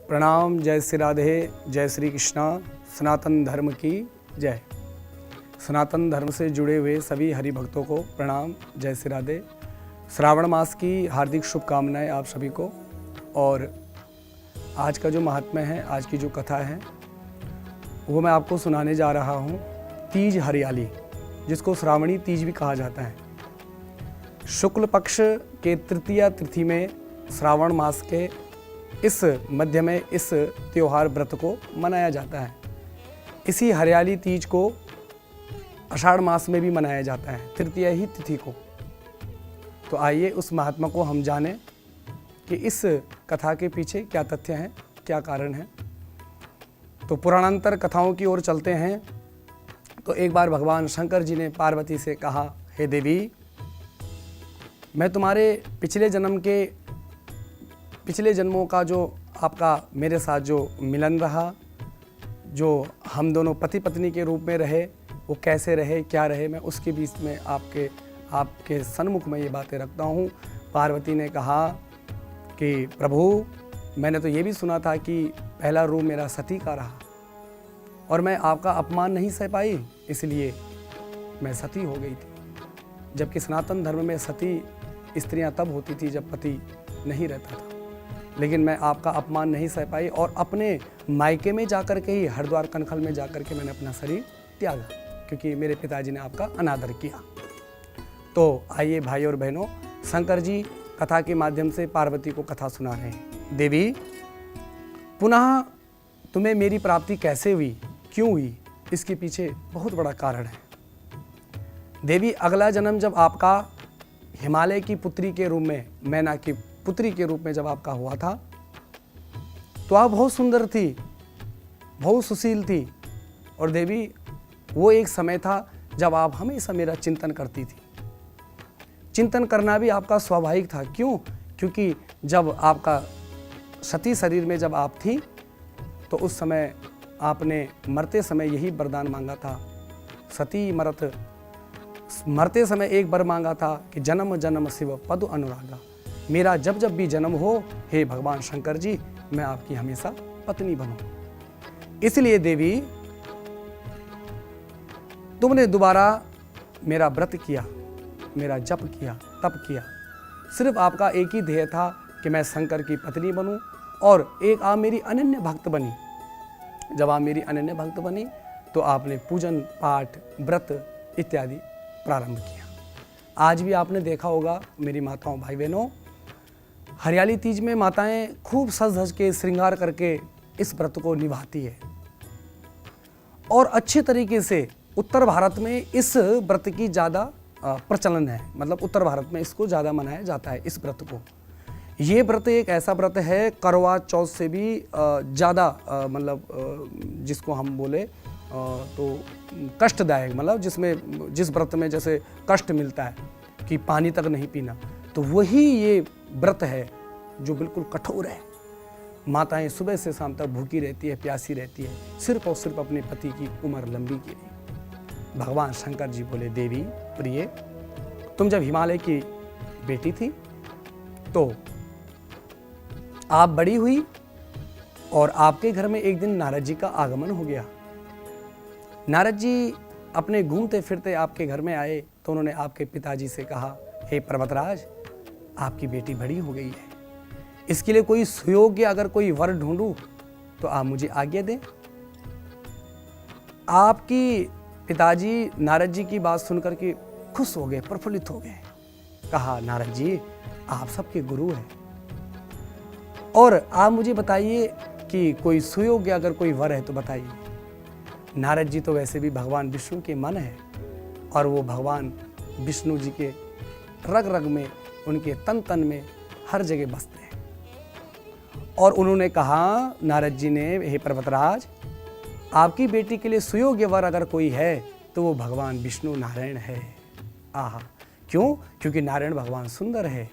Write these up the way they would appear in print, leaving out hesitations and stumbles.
प्रणाम। जय श्री राधे, जय श्री कृष्णा। सनातन धर्म की जय। सनातन धर्म से जुड़े हुए सभी हरि भक्तों को प्रणाम, जय श्री राधे। श्रावण मास की हार्दिक शुभकामनाएं आप सभी को। और आज का जो महात्म्य है, आज की जो कथा है, वो मैं आपको सुनाने जा रहा हूँ। तीज हरियाली, जिसको श्रावणी तीज भी कहा जाता है। शुक्ल पक्ष के तृतीया तिथि में श्रावण मास के इस मध्य में इस त्योहार व्रत को मनाया जाता है। इसी हरियाली तीज को आषाढ़ मास में भी मनाया जाता है, तृतीया ही तिथि को। तो आइए उस महात्मा को हम जानें कि इस कथा के पीछे क्या तथ्य हैं, क्या कारण है। तो पुराणांतर कथाओं की ओर चलते हैं। तो एक बार भगवान शंकर जी ने पार्वती से कहा, हे देवी, मैं तुम्हारे पिछले जन्मों का जो आपका मेरे साथ जो मिलन रहा, जो हम दोनों पति पत्नी के रूप में रहे, वो कैसे रहे, क्या रहे, मैं उसके बीच में आपके सन्मुख में ये बातें रखता हूँ। पार्वती ने कहा कि प्रभु, मैंने तो ये भी सुना था कि पहला रूप मेरा सती का रहा और मैं आपका अपमान नहीं सह पाई, इसलिए मैं सती हो गई थी। जबकि सनातन धर्म में सती स्त्रियां तब होती थी जब पति नहीं रहता था। लेकिन मैं आपका अपमान नहीं सह पाई और अपने मायके में जाकर के ही, हरिद्वार कनखल में जाकर के मैंने अपना शरीर त्यागा, क्योंकि मेरे पिताजी ने आपका अनादर किया। तो आइए भाई और बहनों, शंकर जी कथा के माध्यम से पार्वती को कथा सुना रहे हैं। देवी, पुनः तुम्हें मेरी प्राप्ति कैसे हुई, क्यों हुई, इसके पीछे बहुत बड़ा कारण है। देवी, अगला जन्म जब आपका हिमालय की पुत्री के रूप में, मैना की पुत्री के रूप में जब आपका हुआ था, तो आप बहुत सुंदर थी, बहुत सुशील थी। और देवी, वो एक समय था जब आप हमेशा मेरा चिंतन करती थी। चिंतन करना भी आपका स्वाभाविक था। क्यों? क्योंकि जब आपका सती शरीर में जब आप थी, तो उस समय आपने मरते समय यही वरदान मांगा था। सती मरते समय एक वर मांगा था कि जन्म जन्म शिव पद अनुरागा, मेरा जब जब भी जन्म हो, हे भगवान शंकर जी, मैं आपकी हमेशा पत्नी बनूं। इसलिए देवी, तुमने दोबारा मेरा व्रत किया, मेरा जप किया, तप किया। सिर्फ आपका एक ही ध्येय था कि मैं शंकर की पत्नी बनूं, और एक आप मेरी अनन्य भक्त बनी। जब आप मेरी अनन्य भक्त बनी तो आपने पूजन पाठ व्रत इत्यादि प्रारंभ किया। आज भी आपने देखा होगा मेरी माताओं भाई बहनों, हरियाली तीज में माताएं खूब सज धज के श्रृंगार करके इस व्रत को निभाती है। और अच्छे तरीके से उत्तर भारत में इस व्रत की ज़्यादा प्रचलन है। मतलब उत्तर भारत में इसको ज़्यादा मनाया जाता है, इस व्रत को। ये व्रत एक ऐसा व्रत है, करवा चौथ से भी ज़्यादा, जिसको हम बोले तो कष्टदायक, मतलब जिस व्रत में जैसे कष्ट मिलता है कि पानी तक नहीं पीना, तो वही ये व्रत है जो बिल्कुल कठोर है। माताएं सुबह से शाम तक भूखी रहती है, प्यासी रहती है, सिर्फ और सिर्फ अपने पति की उम्र लंबी के लिए। भगवान शंकर जी बोले, देवी प्रिय, तुम जब हिमालय की बेटी थी तो आप बड़ी हुई और आपके घर में एक दिन नारद जी का आगमन हो गया। नारद जी अपने घूमते फिरते आपके घर में आए तो उन्होंने आपके पिताजी से कहा, हे पर्वतराज, आपकी बेटी बड़ी हो गई है, इसके लिए कोई सुयोग्य अगर कोई वर ढूंढूं तो आप मुझे आज्ञा दें। आपकी पिताजी नारद जी की बात सुनकर के खुश हो गए, प्रफुल्लित हो गए। कहा, नारद जी, आप सबके गुरु हैं और आप मुझे बताइए कि कोई सुयोग्य अगर कोई वर है तो बताइए। नारद जी तो वैसे भी भगवान विष्णु के मन है और वो भगवान विष्णु जी के रग रग में, उनके तन तन में हर जगह बसते हैं। और उन्होंने कहा, नारद जी ने, हे पर्वतराज, आपकी बेटी के लिए सुयोग्य वर अगर कोई है तो वो भगवान विष्णु नारायण है। आहा, क्यों? क्योंकि नारायण भगवान सुंदर है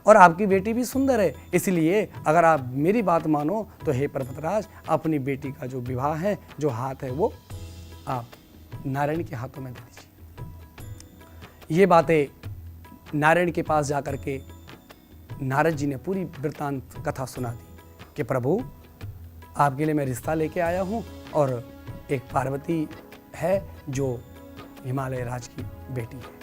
और आपकी बेटी भी सुंदर है। इसलिए अगर आप मेरी बात मानो तो हे पर्वतराज, अपनी बेटी का जो विवाह है, जो हाथ है, वो आप नारायण के हाथों में दे दीजिए। ये बातें नारायण के पास जाकर के नारद जी ने पूरी वृत्तांत कथा सुना दी कि प्रभु, आपके लिए मैं रिश्ता लेके आया हूँ और एक पार्वती है जो हिमालय राज की बेटी है,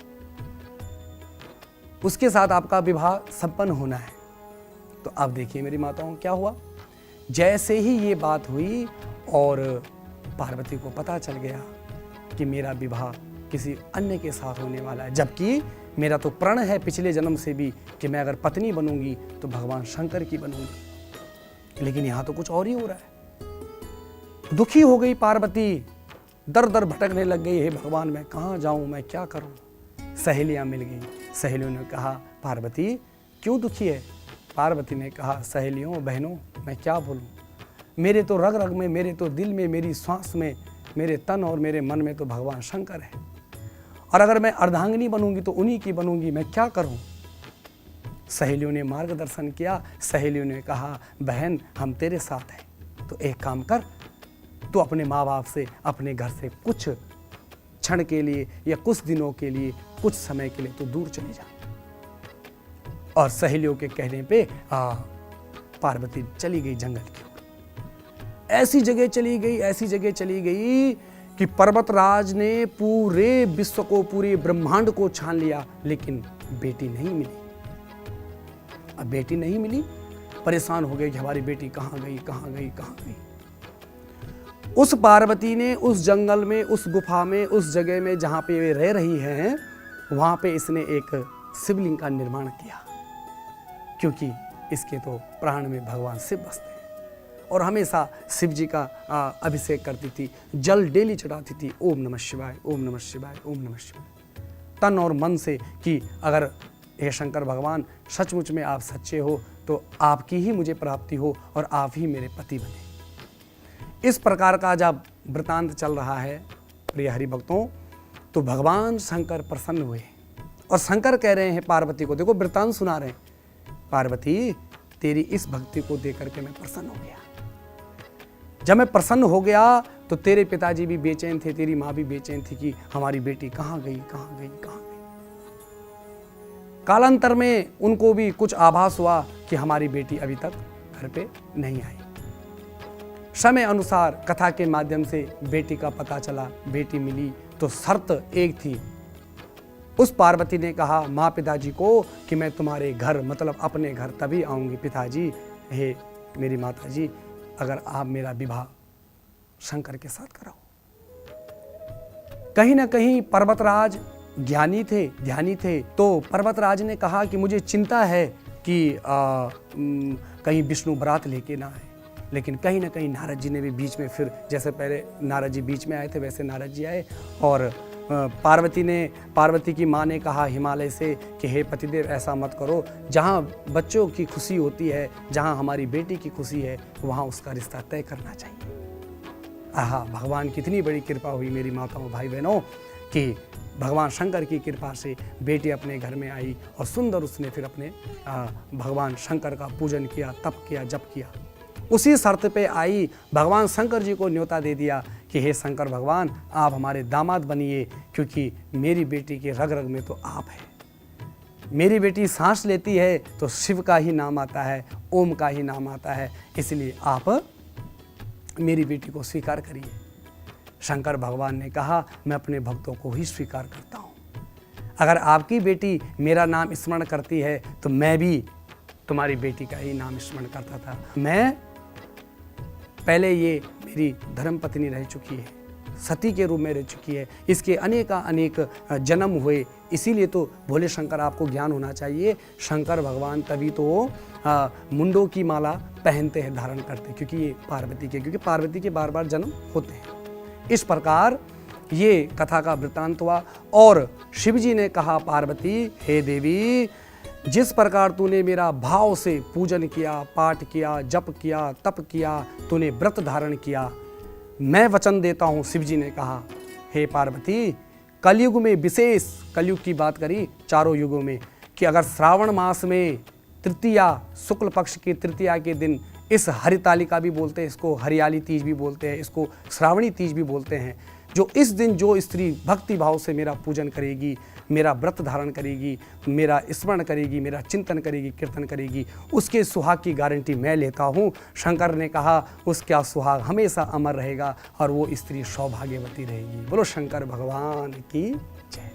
उसके साथ आपका विवाह संपन्न होना है। तो अब देखिए मेरी माताओं क्या हुआ, जैसे ही ये बात हुई और पार्वती को पता चल गया कि मेरा विवाह किसी अन्य के साथ होने वाला है, जबकि मेरा तो प्रण है पिछले जन्म से भी कि मैं अगर पत्नी बनूंगी तो भगवान शंकर की बनूंगी, लेकिन यहां तो कुछ और ही हो रहा है। दुखी हो गई पार्वती, दर दर भटकने लग गई, हे भगवान मैं कहाँ जाऊं, मैं क्या करूं। सहेलियां मिल गई, सहेलियों ने कहा पार्वती क्यों दुखी है। पार्वती ने कहा सहेलियों बहनों मैं क्या बोलूं, मेरे तो रग रग में, मेरे तो दिल में, मेरी सांस में, मेरे तन और मेरे मन में तो भगवान शंकर है, और अगर मैं अर्धांगिनी बनूंगी तो उन्हीं की बनूंगी, मैं क्या करूं। सहेलियों ने मार्गदर्शन किया, सहेलियों ने कहा बहन हम तेरे साथ हैं, तो एक काम कर, तो अपने माँ बाप से, अपने घर से कुछ क्षण के लिए या कुछ दिनों के लिए, कुछ समय के लिए तो दूर चले जा। और सहेलियों के कहने पे पार्वती चली गई जंगल की ओर। ऐसी जगह चली गई, ऐसी जगह चली गई कि पर्वतराज ने पूरे विश्व को, पूरे ब्रह्मांड को छान लिया, लेकिन बेटी नहीं मिली। अब बेटी नहीं मिली, परेशान हो गए कि हमारी बेटी कहाँ गई, कहाँ गई, कहाँ गई। उस पार्वती ने उस जंगल में, उस गुफा में, उस जगह में जहाँ पे वे रह रही हैं, वहाँ पे इसने एक शिवलिंग का निर्माण किया, क्योंकि इसके तो प्राण में भगवान शिव बसते हैं और हमेशा शिव जी का अभिषेक करती थी, जल डेली चढ़ाती थी, ओम नमः शिवाय, ओम नमः शिवाय, ओम नमः शिवाय, तन और मन से, कि अगर हे शंकर भगवान सचमुच में आप सच्चे हो तो आपकी ही मुझे प्राप्ति हो और आप ही मेरे पति बने। इस प्रकार का जब वृतांत चल रहा है प्रिय हरि भक्तों, तो भगवान शंकर प्रसन्न हुए और शंकर कह रहे हैं पार्वती को, देखो वृतांत सुना रहे हैं, पार्वती तेरी इस भक्ति को देख करके मैं प्रसन्न हो गया। जब मैं प्रसन्न हो गया तो तेरे पिताजी भी बेचैन थे, तेरी माँ भी बेचैन थी कि हमारी बेटी कहाँ गई, कहाँ गई, कहाँ गई। कालांतर में उनको भी कुछ आभास हुआ कि हमारी बेटी अभी तक घर पे नहीं आई। समय अनुसार कथा के माध्यम से बेटी का पता चला, बेटी मिली, तो शर्त एक थी। उस पार्वती ने कहा माँ पिताजी को कि मैं तुम्हारे घर, मतलब अपने घर तभी आऊंगी पिताजी, हे मेरी माताजी, अगर आप मेरा विवाह शंकर के साथ कराओ। कहीं ना कहीं पर्वतराज ज्ञानी थे, ध्यानी थे, तो पर्वतराज ने कहा कि मुझे चिंता है कि कहीं विष्णु बरात लेके ना आए। लेकिन कहीं ना कहीं नारद जी ने भी बीच में, फिर जैसे पहले नारद जी बीच में आए थे वैसे नारद जी आए, और पार्वती की माँ ने कहा हिमालय से कि हे पतिदेव ऐसा मत करो, जहाँ बच्चों की खुशी होती है, जहाँ हमारी बेटी की खुशी है, वहाँ उसका रिश्ता तय करना चाहिए। आहा, भगवान की इतनी बड़ी कृपा हुई मेरी माताओं भाई बहनों कि भगवान शंकर की कृपा से बेटी अपने घर में आई और सुंदर उसने फिर अपने भगवान शंकर का पूजन किया, तप किया, जप किया। उसी शर्त पे आई, भगवान शंकर जी को न्योता दे दिया कि हे शंकर भगवान आप हमारे दामाद बनिए, क्योंकि मेरी बेटी के रग रग में तो आप है। मेरी बेटी सांस लेती है तो शिव का ही नाम आता है, ओम का ही नाम आता है, इसलिए आप मेरी बेटी को स्वीकार करिए। शंकर भगवान ने कहा मैं अपने भक्तों को ही स्वीकार करता हूँ, अगर आपकी बेटी मेरा नाम स्मरण करती है तो मैं भी तुम्हारी बेटी का ही नाम स्मरण करता था। मैं पहले ये मेरी धर्म पत्नी रह चुकी है, सती के रूप में रह चुकी है, इसके अनेक जन्म हुए, इसीलिए तो भोले शंकर आपको ज्ञान होना चाहिए। शंकर भगवान तभी तो मुंडों की माला पहनते हैं, धारण करते हैं, क्योंकि पार्वती के बार बार जन्म होते हैं। इस प्रकार ये कथा का वृत्तांत हुआ और शिव जी ने कहा पार्वती हे देवी, जिस प्रकार तूने मेरा भाव से पूजन किया, पाठ किया, जप किया, तप किया, तूने व्रत धारण किया, मैं वचन देता हूँ। शिव जी ने कहा हे पार्वती, कलयुग में विशेष, कलयुग की बात करी चारों युगों में, कि अगर श्रावण मास में तृतीया, शुक्ल पक्ष की तृतीया के दिन, इस हरितालिका भी बोलते हैं इसको, हरियाली तीज भी बोलते हैं इसको, श्रावणी तीज भी बोलते हैं, जो इस दिन जो स्त्री भक्ति भाव से मेरा पूजन करेगी, मेरा व्रत धारण करेगी, मेरा स्मरण करेगी, मेरा चिंतन करेगी, कीर्तन करेगी, उसके सुहाग की गारंटी मैं लेता हूँ। शंकर ने कहा उसका सुहाग हमेशा अमर रहेगा और वो स्त्री सौभाग्यवती रहेगी। बोलो शंकर भगवान की जय।